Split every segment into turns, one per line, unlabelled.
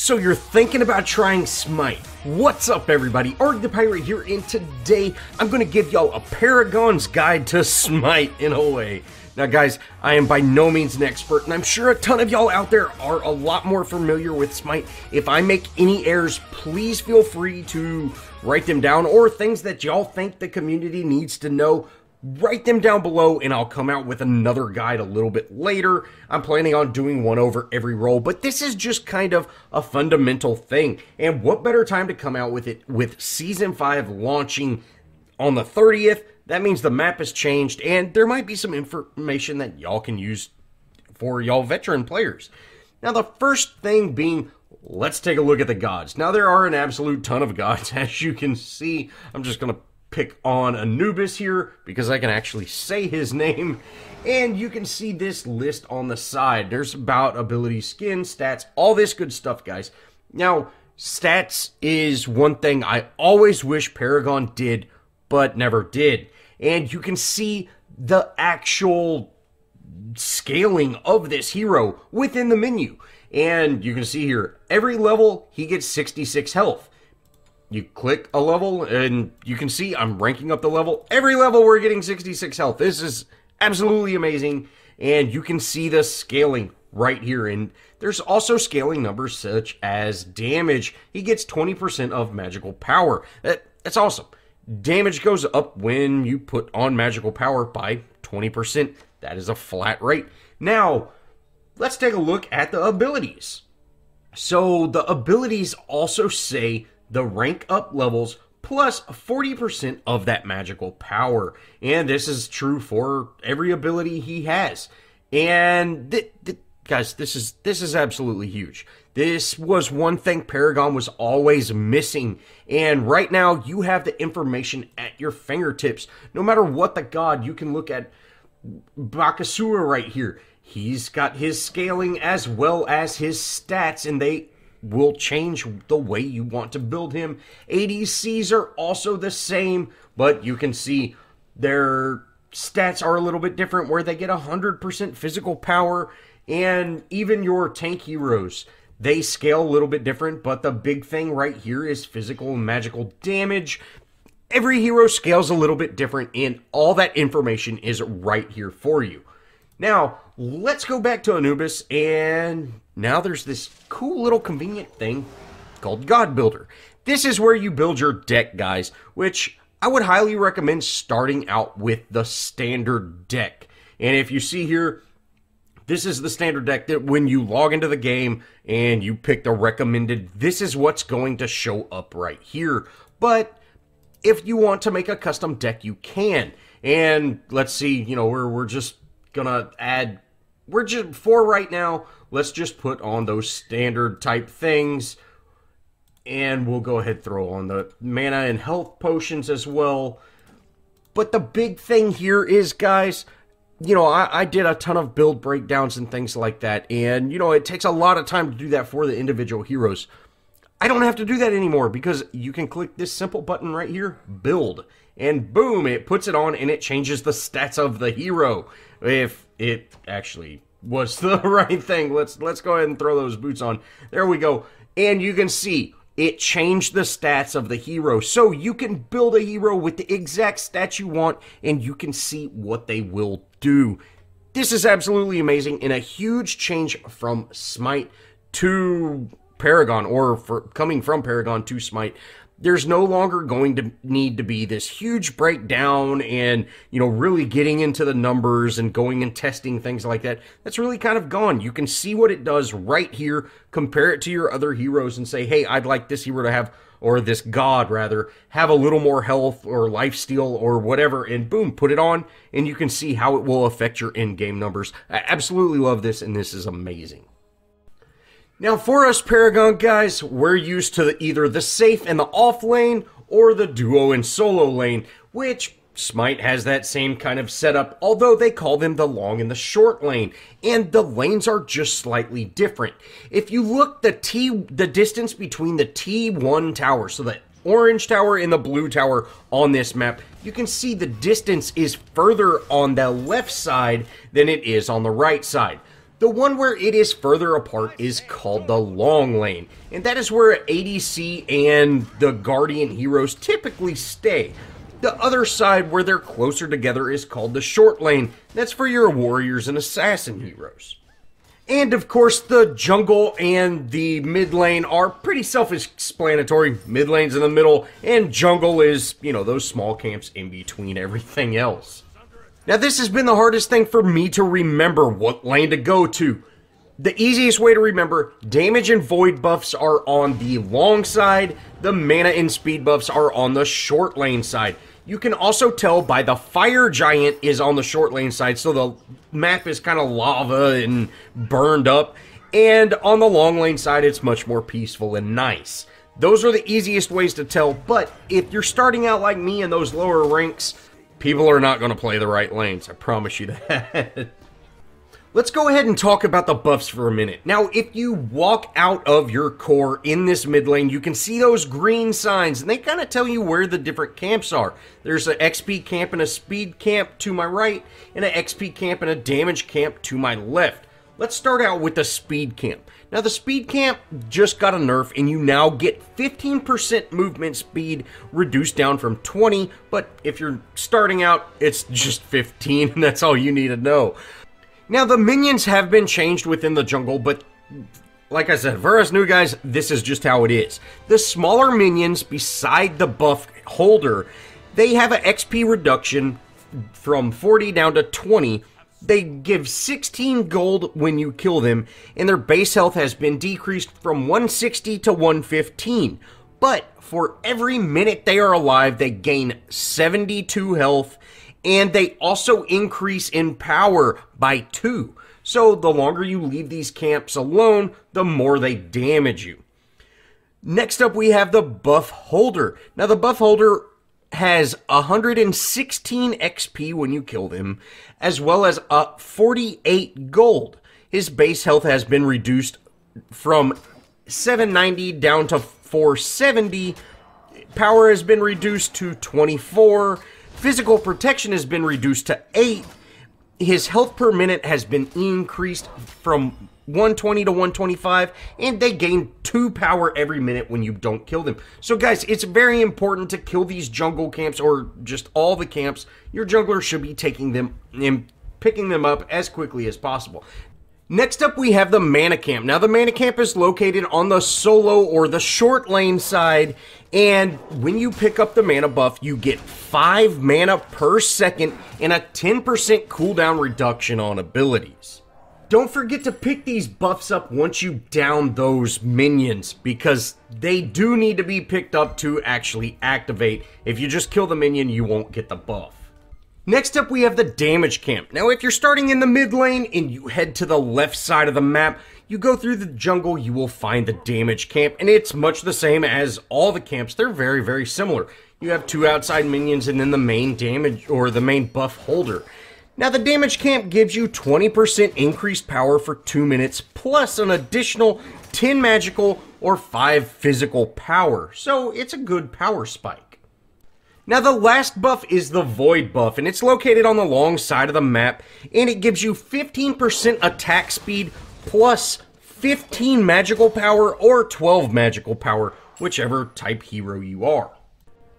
So you're thinking about trying Smite. What's up everybody, ArrgThePirate here, and today I'm going to give y'all a Paragon's guide to Smite in a way. Now guys, I am by no means an expert, and I'm sure a ton of y'all out there are a lot more familiar with Smite. If I make any errors, please feel free to write them down, or things that y'all think the community needs to know. Write them down below and I'll come out with another guide a little bit later. I'm planning on doing one over every role, but this is just kind of a fundamental thing. And what better time to come out with it with Season 5 launching on the 30th? That means the map has changed and there might be some information that y'all can use for y'all veteran players. Now the first thing being, let's take a look at the gods. Now there are an absolute ton of gods, as you can see. I'm just going to pick on Anubis here because I can actually say his name, and you can see this list on the side. There's about ability, skin, stats, all this good stuff, guys. Now stats is one thing I always wish Paragon did but never did, and you can see the actual scaling of this hero within the menu, and you can see here every level he gets 66 health. You click a level, and you can see I'm ranking up the level. Every level, we're getting 66 health. This is absolutely amazing, and you can see the scaling right here. And there's also scaling numbers such as damage. He gets 20% of magical power. That's awesome. Damage goes up when you put on magical power by 20%. That is a flat rate. Now, let's take a look at the abilities. So the abilities also say the rank up levels plus 40% of that magical power. And this is true for every ability he has. And guys, this is absolutely huge. This was one thing Paragon was always missing. And right now you have the information at your fingertips. No matter what the god, you can look at Bakasura right here. He's got his scaling as well as his stats, and they will change the way you want to build him. ADCs are also the same, but you can see their stats are a little bit different, where they get 100% physical power, and even your tank heroes, they scale a little bit different, but the big thing right here is physical and magical damage. Every hero scales a little bit different, and all that information is right here for you. Now, let's go back to Anubis, and now there's this cool little convenient thing called God Builder. This is where you build your deck, guys, which I would highly recommend starting out with the standard deck. And if you see here, this is the standard deck that when you log into the game and you pick the recommended, this is what's going to show up right here. But if you want to make a custom deck, you can. And let's see, you know, we're just gonna add, for right now, let's just put on those standard type things, and we'll go ahead and throw on the mana and health potions as well. But the big thing here is, guys, you know, I did a ton of build breakdowns and things like that, and you know, it takes a lot of time to do that for the individual heroes. I don't have to do that anymore because you can click this simple button right here, build, and boom, it puts it on and it changes the stats of the hero. If it actually was the right thing, let's go ahead and throw those boots on. There we go. And you can see it changed the stats of the hero. So you can build a hero with the exact stats you want, and you can see what they will do. This is absolutely amazing, and a huge change from Smite to Paragon, or coming from Paragon to Smite. There's no longer going to need to be this huge breakdown and, you know, really getting into the numbers and going and testing things like that. That's really kind of gone. You can see what it does right here, compare it to your other heroes and say, hey, I'd like this hero to have, or this god rather, have a little more health or lifesteal or whatever, and boom, put it on, and you can see how it will affect your in-game numbers. I absolutely love this, and this is amazing. Now for us Paragon guys, we're used to either the safe and the off lane or the duo and solo lane, which Smite has that same kind of setup, although they call them the long and the short lane, and the lanes are just slightly different. If you look the distance between the T1 tower, so the orange tower and the blue tower on this map, you can see the distance is further on the left side than it is on the right side. The one where it is further apart is called the long lane, and that is where ADC and the Guardian heroes typically stay. The other side where they're closer together is called the short lane. That's for your warriors and assassin heroes. And of course, the jungle and the mid lane are pretty self-explanatory. Mid lane's in the middle, and jungle is, you know, those small camps in between everything else. Now, this has been the hardest thing for me to remember what lane to go to. The easiest way to remember, damage and void buffs are on the long side, the mana and speed buffs are on the short lane side. You can also tell by the fire giant is on the short lane side, so the map is kind of lava and burned up. And on the long lane side, it's much more peaceful and nice. Those are the easiest ways to tell, but if you're starting out like me in those lower ranks, people are not going to play the right lanes, I promise you that. Let's go ahead and talk about the buffs for a minute. Now, if you walk out of your core in this mid lane, you can see those green signs, and they kind of tell you where the different camps are. There's an XP camp and a speed camp to my right, and an XP camp and a damage camp to my left. Let's start out with the speed camp. Now, the speed camp just got a nerf, and you now get 15% movement speed reduced down from 20, but if you're starting out, it's just 15, and that's all you need to know. Now, the minions have been changed within the jungle, but like I said, for us new guys, this is just how it is. The smaller minions beside the buff holder, they have an XP reduction from 40 down to 20. They give 16 gold when you kill them, and their base health has been decreased from 160 to 115. But for every minute they are alive, they gain 72 health, and they also increase in power by 2. So the longer you leave these camps alone, the more they damage you. Next up, we have the buff holder. Now, the buff holder has 116 XP when you kill them, as well as 48 gold. His base health has been reduced from 790 down to 470. Power has been reduced to 24. Physical protection has been reduced to 8. His health per minute has been increased from 120 to 125, and they gain 2 power every minute when you don't kill them. So guys, it's very important to kill these jungle camps, or just all the camps. Your jungler should be taking them and picking them up as quickly as possible. Next up, we have the mana camp. Now, the mana camp is located on the solo or the short lane side, and when you pick up the mana buff, you get 5 mana per second and a 10% cooldown reduction on abilities. Don't forget to pick these buffs up once you down those minions, because they do need to be picked up to actually activate. If you just kill the minion, you won't get the buff. Next up, we have the damage camp. Now, if you're starting in the mid lane and you head to the left side of the map, you go through the jungle, you will find the damage camp, and it's much the same as all the camps. They're very, very similar. You have 2 outside minions and then the main damage, or the main buff holder. Now, the damage camp gives you 20% increased power for 2 minutes, plus an additional 10 magical or 5 physical power. So, it's a good power spike. Now, the last buff is the Void buff, and it's located on the long side of the map, and it gives you 15% attack speed plus 15 magical power or 12 magical power, whichever type hero you are.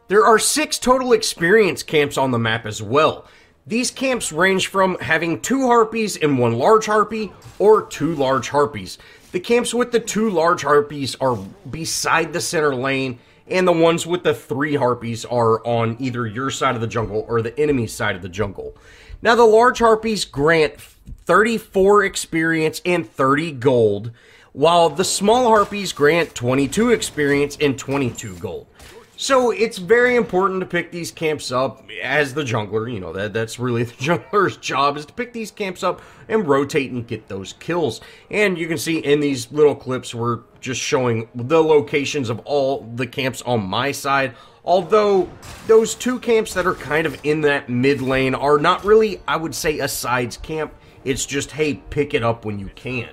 There are 6 total experience camps on the map as well. These camps range from having 2 harpies and 1 large harpy, or 2 large harpies. The camps with the 2 large harpies are beside the center lane, and the ones with the 3 harpies are on either your side of the jungle or the enemy side of the jungle. Now, the large harpies grant 34 experience and 30 gold, while the small harpies grant 22 experience and 22 gold. So it's very important to pick these camps up as the jungler. You know, that's really the jungler's job, is to pick these camps up and rotate and get those kills. And you can see in these little clips, we're just showing the locations of all the camps on my side. Although those 2 camps that are kind of in that mid lane are not really, I would say, a sides camp. It's just, hey, pick it up when you can.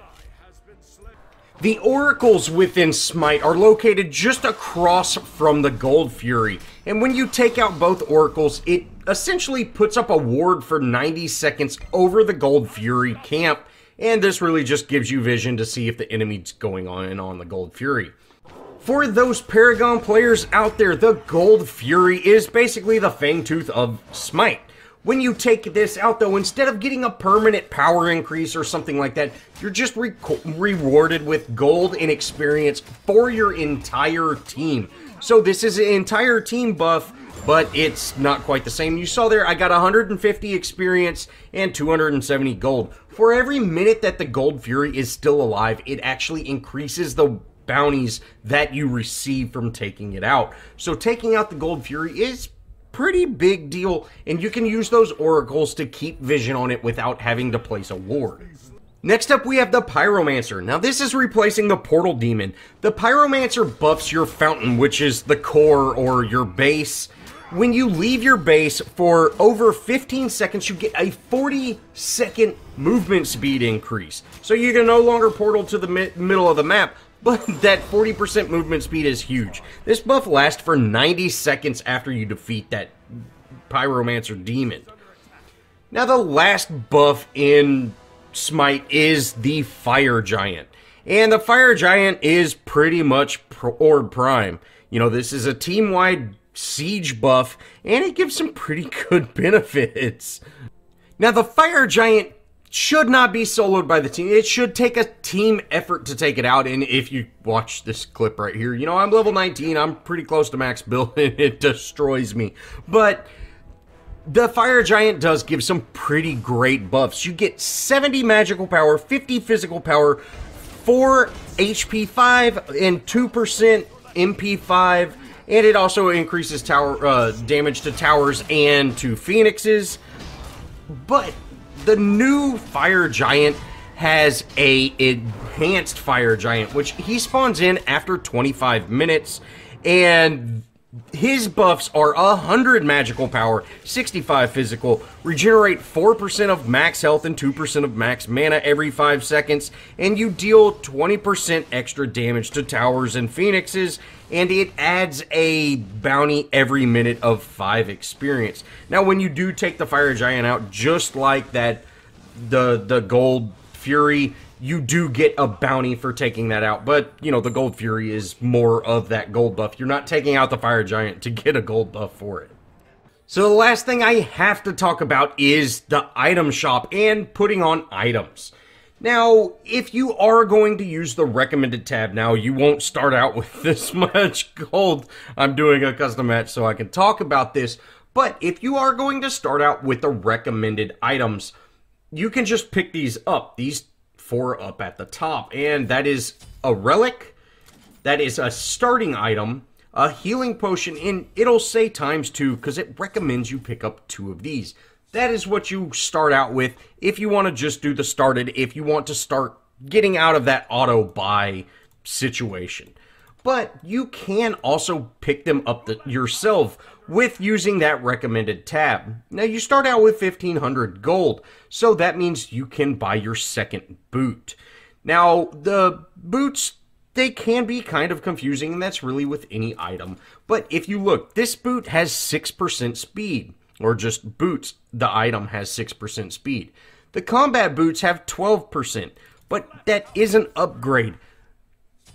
The oracles within Smite are located just across from the Gold Fury, and when you take out both oracles, it essentially puts up a ward for 90 seconds over the Gold Fury camp, and this really just gives you vision to see if the enemy's going on the Gold Fury. For those Paragon players out there, the Gold Fury is basically the Fangtooth of Smite. When you take this out though, instead of getting a permanent power increase or something like that, you're just rewarded with gold and experience for your entire team. So this is an entire team buff, but it's not quite the same. You saw there, I got 150 experience and 270 gold. For every minute that the Gold Fury is still alive, it actually increases the bounties that you receive from taking it out. So taking out the Gold Fury is pretty big deal, and you can use those oracles to keep vision on it without having to place a ward. Next up, we have the Pyromancer. Now, this is replacing the Portal Demon. The Pyromancer buffs your fountain, which is the core or your base. When you leave your base for over 15 seconds, you get a 40-second movement speed increase. So you can no longer portal to the middle of the map, but that 40% movement speed is huge. This buff lasts for 90 seconds after you defeat that Pyromancer demon. Now, the last buff in Smite is the Fire Giant. And the Fire Giant is pretty much Orb Prime. You know, this is a team-wide siege buff, and it gives some pretty good benefits. Now, the Fire Giant should not be soloed by the team. It should take a team effort to take it out, and if you watch this clip right here, you know, I'm level 19, I'm pretty close to max build, and it destroys me. But the Fire Giant does give some pretty great buffs. You get 70 magical power, 50 physical power, 4 HP 5, and 2% MP 5, and it also increases tower damage to towers and to phoenixes. But the new Fire Giant has a enhanced Fire Giant, which he spawns in after 25 minutes, and his buffs are 100 magical power, 65 physical, regenerate 4% of max health and 2% of max mana every 5 seconds, and you deal 20% extra damage to towers and phoenixes, and it adds a bounty every minute of 5 experience. Now, when you do take the Fire Giant out, just like that, the Gold Fury, you do get a bounty for taking that out, but, you know, the Gold Fury is more of that gold buff. You're not taking out the Fire Giant to get a gold buff for it. So the last thing I have to talk about is the item shop and putting on items. Now, if you are going to use the recommended tab, now you won't start out with this much gold. I'm doing a custom match so I can talk about this, but if you are going to start out with the recommended items, you can just pick these up. These 4 up at the top, and that is a relic, that is a starting item, a healing potion, and it'll say ×2 because it recommends you pick up 2 of these. That is what you start out with if you want to just do the started, if you want to start getting out of that auto buy situation. But you can also pick them up yourself with using that recommended tab. Now, you start out with 1,500 gold, so that means you can buy your second boot. Now, the boots, they can be kind of confusing, and that's really with any item. But if you look, this boot has 6% speed, or just boots, the item has 6% speed. The combat boots have 12%, but that is an upgrade.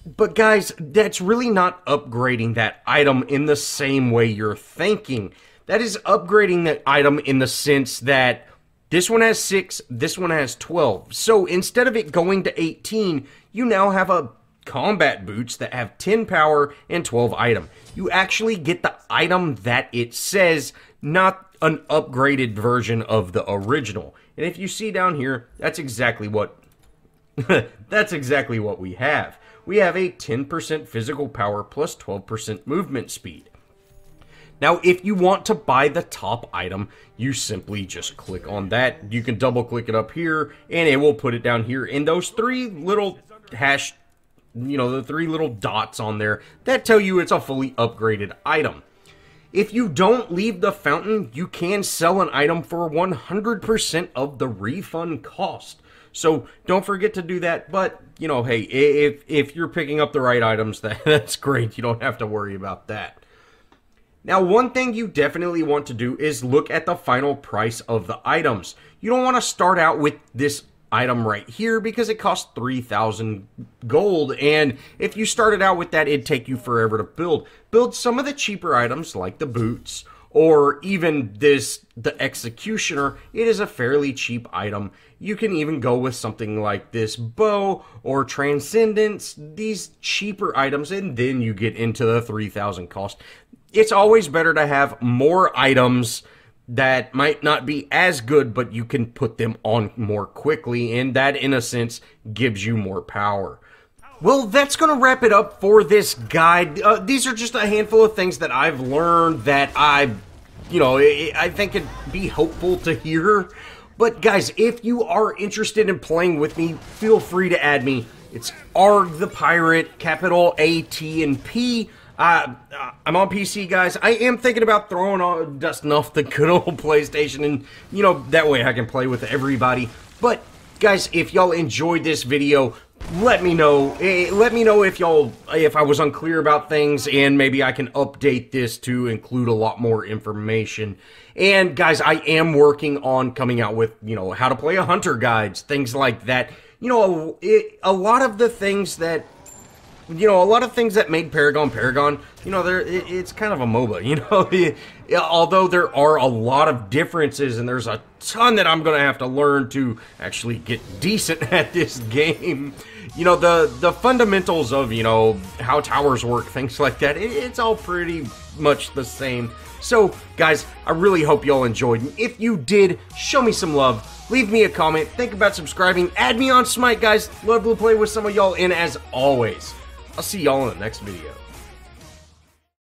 But guys, that's really not upgrading that item in the same way you're thinking. That is upgrading that item in the sense that this one has 6, this one has 12. So instead of it going to 18, you now have a combat boots that have 10 power and 12 item. You actually get the item that it says, not an upgraded version of the original. And if you see down here, that's exactly what we have. We have a 10% physical power plus 12% movement speed. Now, if you want to buy the top item, you simply just click on that. You can double click it up here, and it will put it down here. And those 3 little the 3 little dots on there, that tell you it's a fully upgraded item. If you don't leave the fountain, you can sell an item for 100% of the refund cost. So don't forget to do that, but, you know, hey, if you're picking up the right items, that's great. You don't have to worry about that. Now, one thing you definitely want to do is look at the final price of the items. You don't want to start out with this item right here because it costs 3,000 gold, and if you started out with that, it'd take you forever to build. Build some of the cheaper items like the boots, or even the Executioner. It is a fairly cheap item. You can even go with something like this bow or Transcendence, these cheaper items, and then you get into the 3,000 cost. It's always better to have more items that might not be as good, but you can put them on more quickly, and that, in a sense, gives you more power. Well, that's going to wrap it up for this guide. These are just a handful of things that I've learned that I think it'd be helpful to hear. But guys, if you are interested in playing with me, feel free to add me. It's ArrgThePirate, capital A, T, and P. I'm on PC, guys. I am thinking about dusting off the good old PlayStation, and, that way I can play with everybody. But, guys, if y'all enjoyed this video, let me know. Let me know if I was unclear about things, and maybe I can update this to include a lot more information. And guys, I am working on coming out with, how to play a hunter guides, things like that. A lot of the things that made Paragon, it's kind of a MOBA, although there are a lot of differences, and there's a ton that I'm going to have to learn to actually get decent at this game. The fundamentals of, how towers work, things like that, it's all pretty much the same. So, guys, I really hope y'all enjoyed, and if you did, show me some love. Leave me a comment, think about subscribing, add me on Smite, guys. Love to play with some of y'all, and as always, I'll see y'all in the next video.